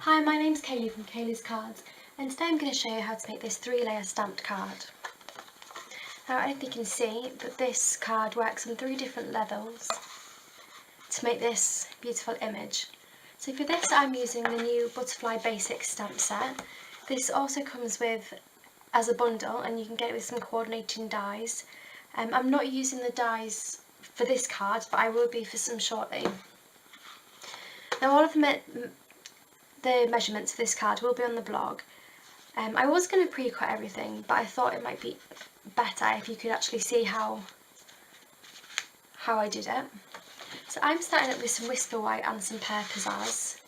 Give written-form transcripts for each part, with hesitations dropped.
Hi, my name's Cayleigh from Cayleigh's Cards, and today I'm going to show you how to make this 3-layer stamped card. Now, I don't know if you can see, but this card works on 3 different levels to make this beautiful image. So for this, I'm using the new Butterfly Basic stamp set. This also comes with as a bundle, and you can get it with some coordinating dies. I'm not using the dies for this card, but I will be for some shortly. Now, all of the measurements for this card will be on the blog. I was going to pre-cut everything, but I thought it might be better if you could actually see how I did it. So I'm starting up with some Whisper White and some Pear Pizzazz.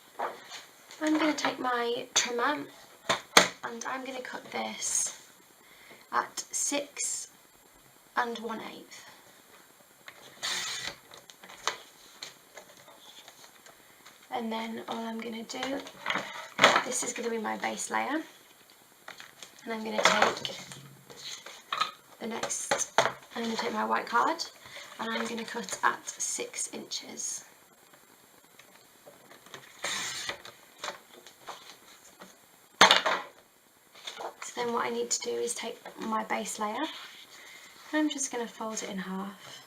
I'm going to take my trimmer and I'm going to cut this at 6 1/8. And then all I'm going to do, this is going to be my base layer, and I'm going to take I'm going to take my white card and I'm going to cut at 6 inches. So then what I need to do is take my base layer and I'm just going to fold it in half.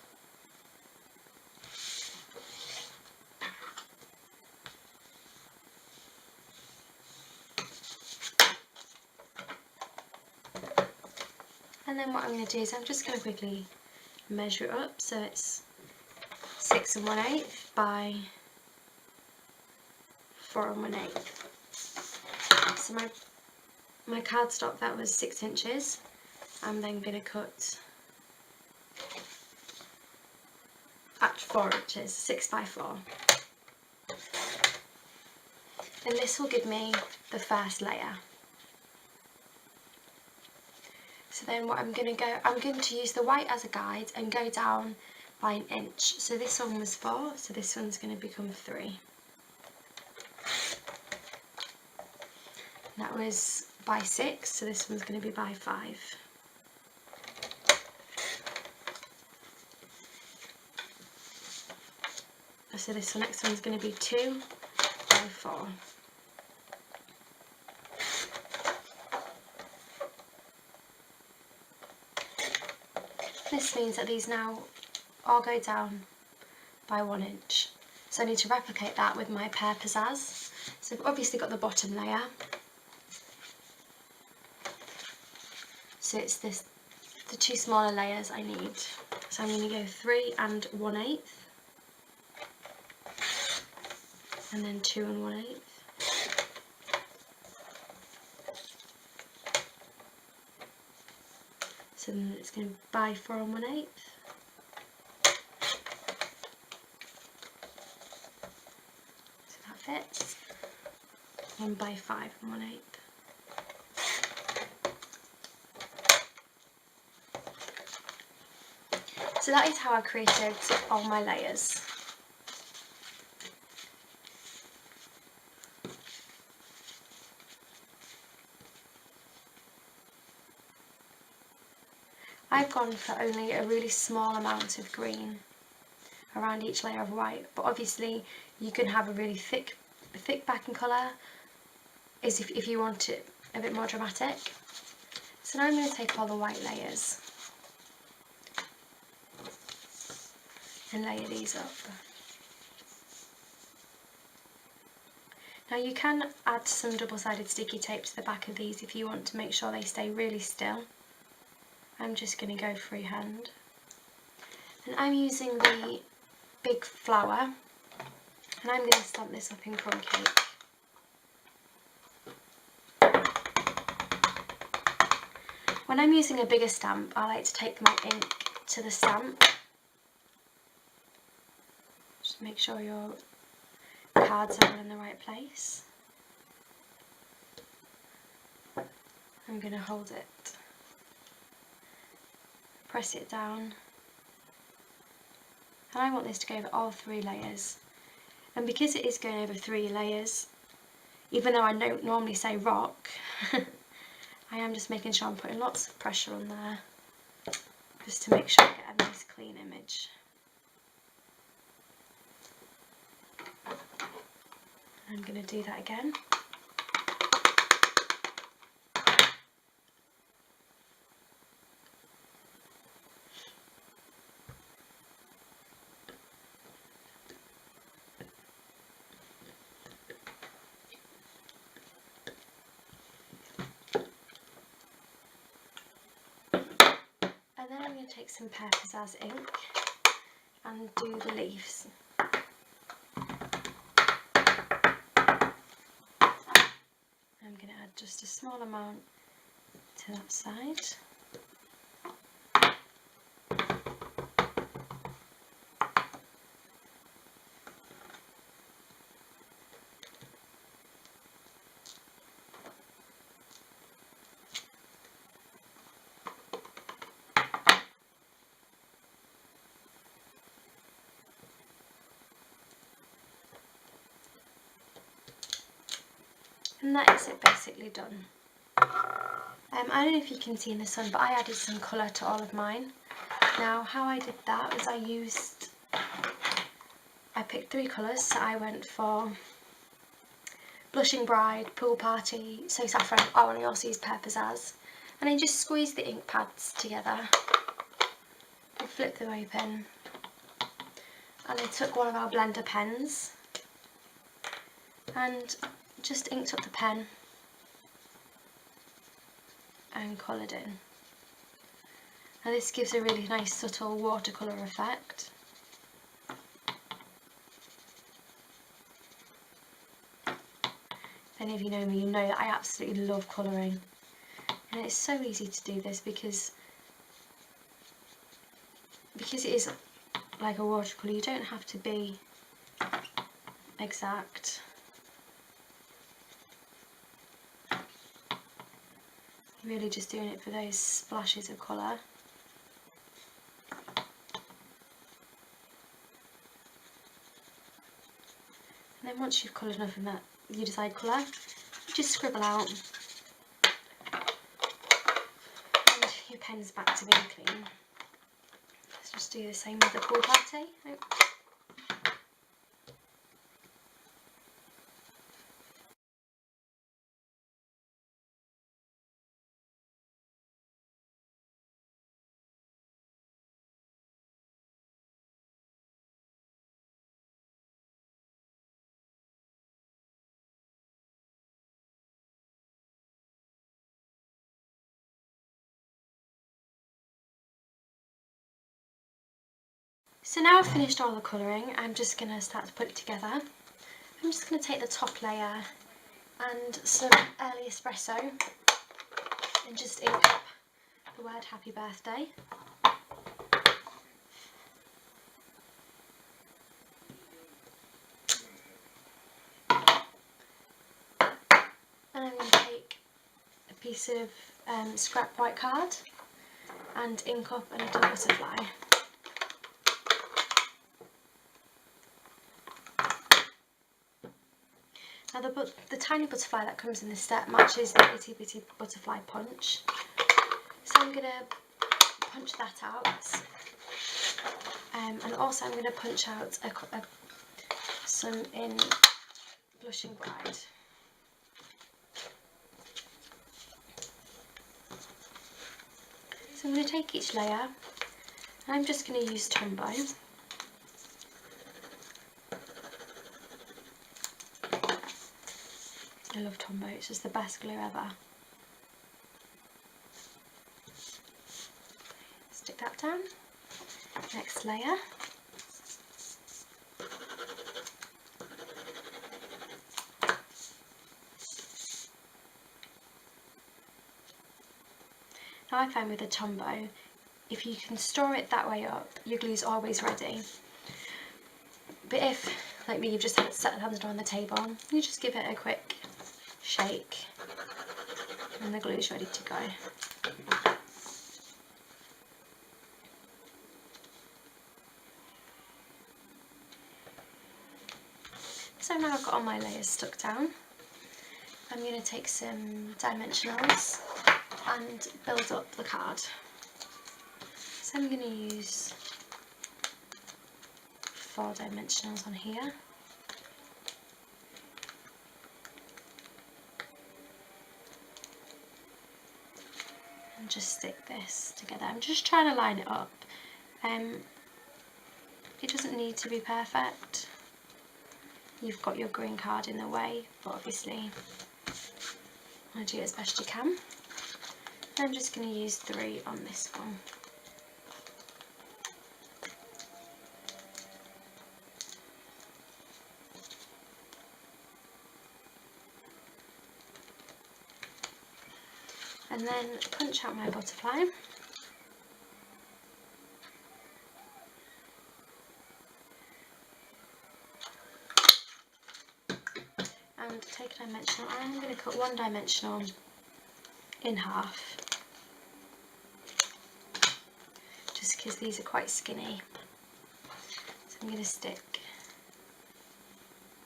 And then what I'm going to do is I'm just going to quickly measure it up, so it's 6 1/8 by 4 1/8. So my cardstock, that was 6 inches. I'm then going to cut at 4 inches, 6 by 4. And this will give me the first layer. So then what I'm going to use the white as a guide and go down by 1 inch. So this one was 4, so this one's going to become 3. That was by 6, so this one's going to be by 5. So this next one's going to be 2 by 4. This means that these now all go down by 1 inch. So I need to replicate that with my Pear Pizzazz. So I've obviously got the bottom layer. So it's the 2 smaller layers I need. So I'm going to go 3 1/8. And then 2 1/8. So then it's going to be by 4 1/8. So that fits. And by 5 1/8. So that is how I created all my layers. I've gone for only a really small amount of green around each layer of white, but obviously you can have a really thick backing colour if you want it a bit more dramatic. So now I'm going to take all the white layers and layer these up. Now you can add some double-sided sticky tape to the back of these if you want to make sure they stay really still. I'm just going to go freehand. And I'm using the big flower, and I'm going to stamp this up in crumb cake. When I'm using a bigger stamp, I like to take my ink to the stamp. Just make sure your cards are all in the right place. I'm going to hold it, press it down, and I want this to go over all 3 layers. And because it is going over 3 layers, even though I don't normally say rock, I am just making sure I'm putting lots of pressure on there, just to make sure I get a nice clean image. I'm going to do that again. And then I'm going to take some Pizzazz ink and do the leaves. I'm going to add just a small amount to that side. And that is it basically done. I don't know if you can see in the sun, but I added some colour to all of mine. Now how I did that was I picked 3 colours, so I went for Blushing Bride, Pool Party, So Saffron, oh and I also used Pizzazz. And I just squeezed the ink pads together, and flip them open, and I took one of our blender pens and just inked up the pen and coloured in. Now this gives a really nice subtle watercolour effect. If any of you know me, you know that I absolutely love colouring, and it's so easy to do this because it is like a watercolour. You don't have to be exact. You're really just doing it for those splashes of colour. And then once you've coloured enough in that you decide colour, you just scribble out, and your pen's back to being clean. Let's just do the same with the Pool Party. So now I've finished all the colouring, I'm just going to start to put it together. I'm just going to take the top layer and some early espresso and just ink up the word Happy Birthday. And I'm going to take a piece of scrap white card and ink up a little butterfly. Now the tiny butterfly that comes in this set matches the itty bitty butterfly punch, so I'm going to punch that out, and also I'm going to punch out some in Blushing Bride. So I'm going to take each layer, and I'm just going to use Tombow. I love Tombow, it's just the best glue ever. Stick that down. Next layer. Now I find with the Tombow, if you can store it that way up, your glue's always ready. But if, like me, you've just had it set handed on the table, you just give it a quick shake and the glue's ready to go. So now I've got all my layers stuck down, I'm going to take some dimensionals and build up the card. So I'm going to use 4 dimensionals on here. And just stick this together. I'm just trying to line it up. It doesn't need to be perfect. You've got your green card in the way, but obviously I do it as best you can. I'm just going to use 3 on this one. and then punch out my butterfly. And take a dimensional. I'm going to cut one dimensional in half, just because these are quite skinny. So I'm going to stick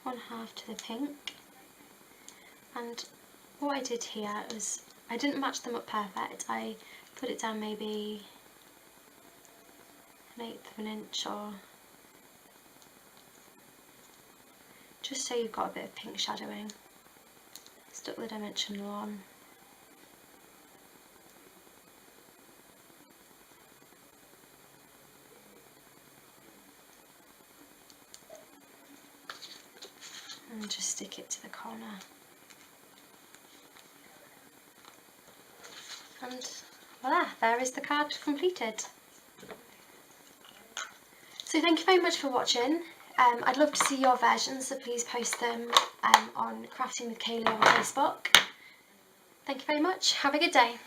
one half to the pink, and what I did here was I didn't match them up perfect. I put it down maybe 1/8 of an inch, or just so you've got a bit of pink shadowing. Stuck the dimensional on. And just stick it to the corner. And voila, there is the card completed. So thank you very much for watching. I'd love to see your versions, so please post them on Crafting with Cayleigh on Facebook. Thank you very much. Have a good day.